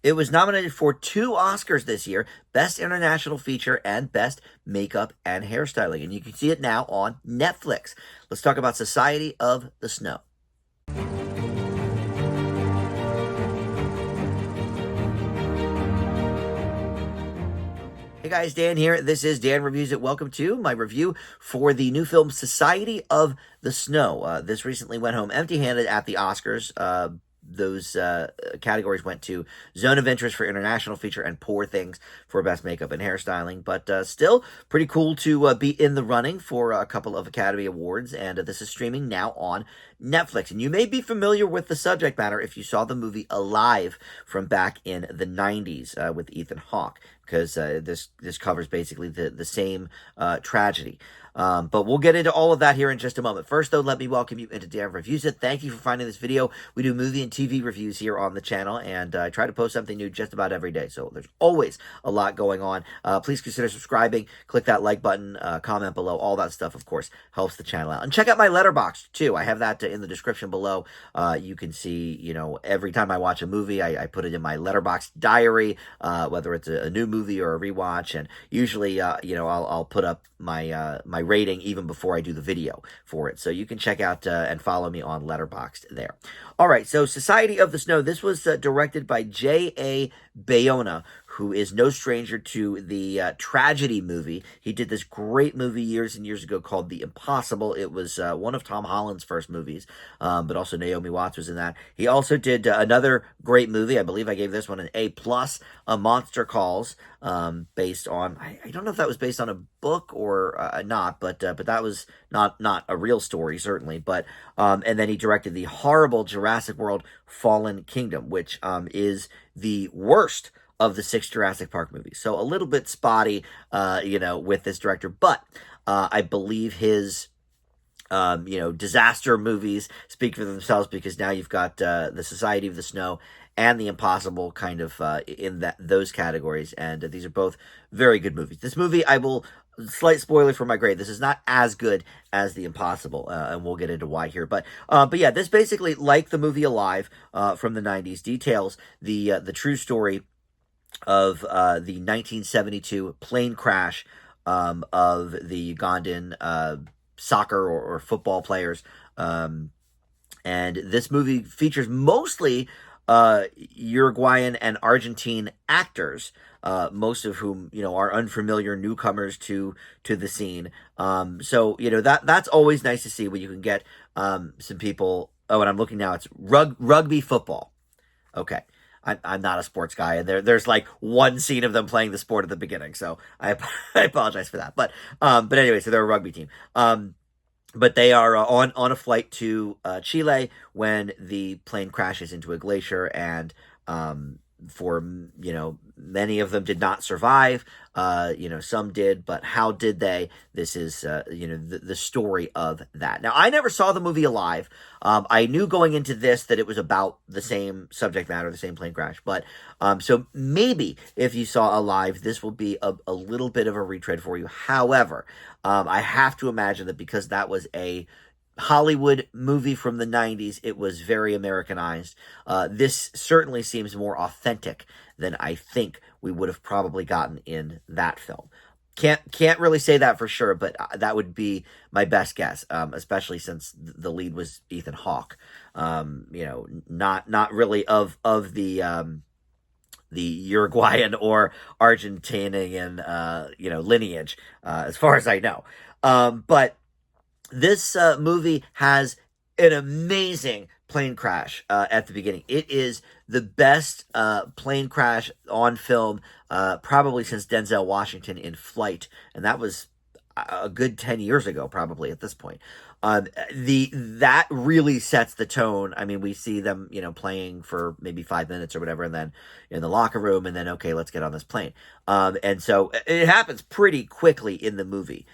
It was nominated for 2 Oscars this year, Best International Feature and Best Makeup and Hairstyling. And you can see it now on Netflix. Let's talk about Society of the Snow. Hey guys, Dan here. This is Dan Reviews It. Welcome to my review for the new film Society of the Snow. This recently went home empty-handed at the Oscars. Those categories went to Zone of Interest for International Feature and Poor Things for Best Makeup and Hairstyling. But still pretty cool to be in the running for a couple of Academy Awards. And this is streaming now on Netflix. And you may be familiar with the subject matter if you saw the movie Alive from back in the 90s with Ethan Hawke, because this covers basically the same tragedy. But we'll get into all of that here in just a moment. First, though, let me welcome you into Dan Reviews It. Thank you for finding this video. We do movie and TV reviews here on the channel, and I try to post something new just about every day, so there's always a lot going on. Please consider subscribing, click that like button, comment below. All that stuff, of course, helps the channel out. And check out my Letterboxd, too. I have that in the description below. You can see, every time I watch a movie, I put it in my Letterboxd diary, whether it's a new movie or a rewatch, and usually, I'll put up my rating even before I do the video for it. So you can check out and follow me on Letterboxd there. All right, so Society of the Snow. This was directed by J.A. Bayona, who is no stranger to the tragedy movie. He did this great movie years and years ago called The Impossible. It was one of Tom Holland's first movies, but also Naomi Watts was in that. He also did another great movie. I believe I gave this one an A+, A Monster Calls, based on, I don't know if that was based on a book or not, but that was not a real story, certainly. But and then he directed the horrible Jurassic World Fallen Kingdom, which is the worst of the 6 Jurassic Park movies. So a little bit spotty, with this director. But I believe his, disaster movies speak for themselves, because now you've got the Society of the Snow and The Impossible kind of in those categories. And these are both very good movies. This movie, slight spoiler for my grade, this is not as good as The Impossible, and we'll get into why here. But yeah, this basically, like the movie Alive from the 90s, details the true story of the 1972 plane crash of the Ugandan soccer or football players. And this movie features mostly Uruguayan and Argentine actors, most of whom, are unfamiliar newcomers to the scene. So, that's always nice to see when you can get some people. Oh, and I'm looking now, it's rugby football. Okay. I'm not a sports guy, and there's like one scene of them playing the sport at the beginning, so I apologize for that. But anyway, so they're a rugby team. But they are on a flight to Chile when the plane crashes into a glacier, and for many of them did not survive. Some did, but how did they? This is the story of that. Now, I never saw the movie Alive. I knew going into this that it was about the same subject matter, the same plane crash. But so maybe if you saw Alive, this will be a little bit of a retread for you. However, I have to imagine that because that was a Hollywood movie from the 90s, it was very Americanized. This certainly seems more authentic than I think we would have probably gotten in that film. Can't really say that for sure, but that would be my best guess, especially since the lead was Ethan Hawke. Not really of the Uruguayan or Argentinian lineage, as far as I know. But this movie has an amazing plane crash at the beginning. It is the best plane crash on film probably since Denzel Washington in Flight, and that was a good 10 years ago, probably at this point. That really sets the tone. I mean, we see them, playing for maybe 5 minutes or whatever, and then in the locker room, and then, okay, let's get on this plane. And so it happens pretty quickly in the movie,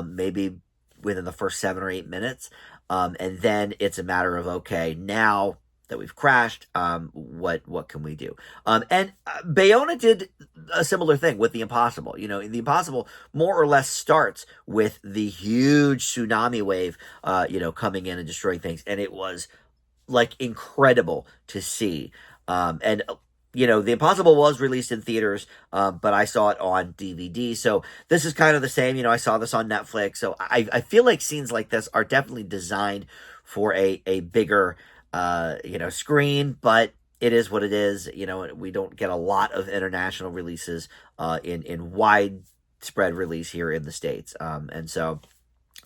maybe within the first 7 or 8 minutes. And then it's a matter of, okay, now that we've crashed, what can we do? And Bayona did a similar thing with The Impossible. The Impossible more or less starts with the huge tsunami wave, coming in and destroying things. And it was like incredible to see. And The Impossible was released in theaters, but I saw it on DVD. So this is kind of the same. I saw this on Netflix. So I feel like scenes like this are definitely designed for a bigger, screen, but it is what it is. We don't get a lot of international releases in widespread release here in the States. And so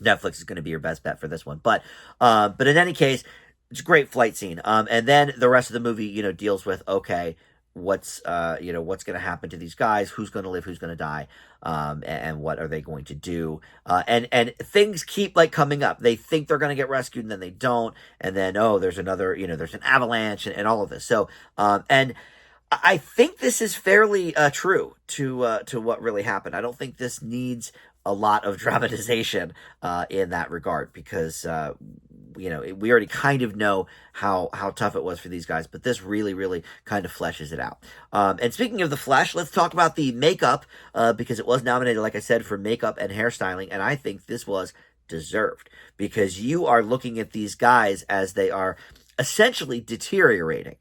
Netflix is going to be your best bet for this one. But in any case, it's a great flight scene. And then the rest of the movie, deals with, okay, what's going to happen to these guys, who's going to live, who's going to die, and what are they going to do, and things keep like coming up. They think they're going to get rescued, and then they don't, and then there's another, there's an avalanche, and all of this. So, and I think this is fairly true to what really happened. I don't think this needs a lot of dramatization in that regard, because we already kind of know how tough it was for these guys, but this really, really kind of fleshes it out. And speaking of the flesh, let's talk about the makeup, because it was nominated, like I said, for makeup and hairstyling, and I think this was deserved, because you are looking at these guys as they are essentially deteriorating,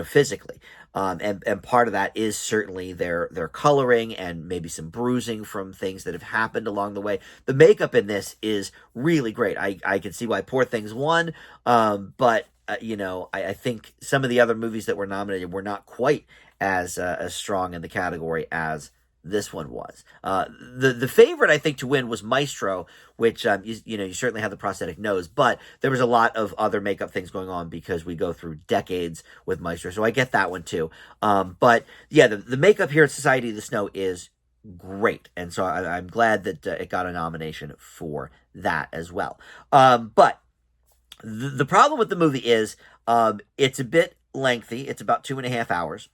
physically. And part of that is certainly their coloring and maybe some bruising from things that have happened along the way. The makeup in this is really great. I can see why Poor Things won, but I think some of the other movies that were nominated were not quite as strong in the category as this one was. The favorite, I think, to win was Maestro, which you certainly had the prosthetic nose, but there was a lot of other makeup things going on because we go through decades with Maestro, so I get that one too. But yeah, the makeup here at Society of the Snow is great, and so I'm glad that it got a nomination for that as well. But the problem with the movie is it's a bit lengthy. It's about 2.5 hours,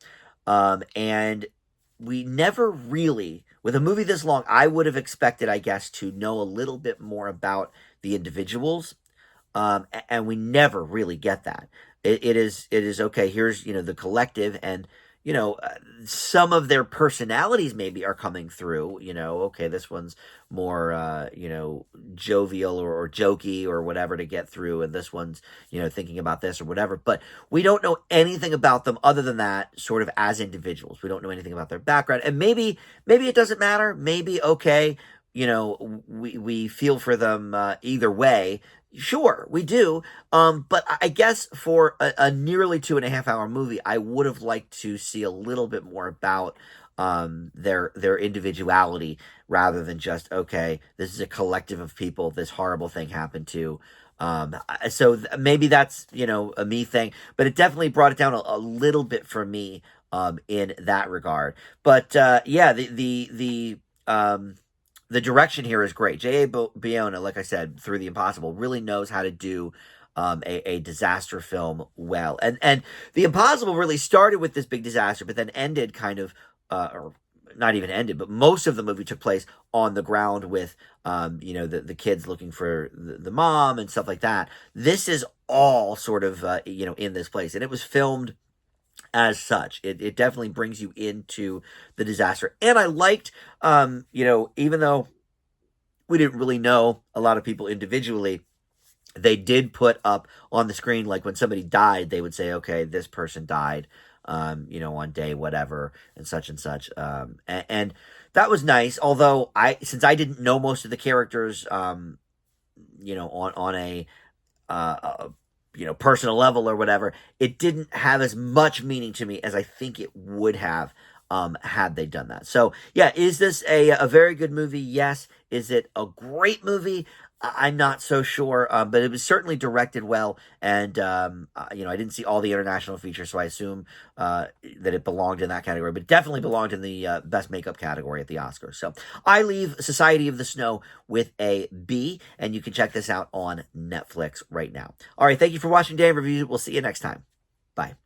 and we never really, with a movie this long, I would have expected, I guess, to know a little bit more about the individuals, and we never really get that. It is okay. Here's the collective, and some of their personalities maybe are coming through. Okay, this one's more jovial or jokey or whatever to get through, and this one's thinking about this or whatever. But we don't know anything about them other than that, sort of as individuals. We don't know anything about their background, and maybe it doesn't matter. Maybe okay, we feel for them either way. Sure, we do. But I guess for a nearly 2.5 hour movie, I would have liked to see a little bit more about their individuality, rather than just, okay, this is a collective of people this horrible thing happened to. So maybe that's a me thing, but it definitely brought it down a little bit for me in that regard. But yeah, the direction here is great. J.A. Bayona, like I said, through The Impossible, really knows how to do a disaster film well. And The Impossible really started with this big disaster, but then ended kind of, or not even ended, but most of the movie took place on the ground with, the kids looking for the mom and stuff like that. This is all sort of, in this place. And it was filmed as such. It definitely brings you into the disaster. And I liked, even though we didn't really know a lot of people individually, they did put up on the screen, like when somebody died, they would say, okay, this person died, on day whatever, and such and such. And that was nice. Although since I didn't know most of the characters, on a personal level or whatever, it didn't have as much meaning to me as I think it would have had they done that. So yeah, is this a very good movie? Yes. Is it a great movie? I'm not so sure, but it was certainly directed well, and I didn't see all the international features, so I assume that it belonged in that category, but definitely belonged in the best makeup category at the Oscars. So I leave Society of the Snow with a B, and you can check this out on Netflix right now. All right, thank you for watching Dan Reviews. We'll see you next time. Bye.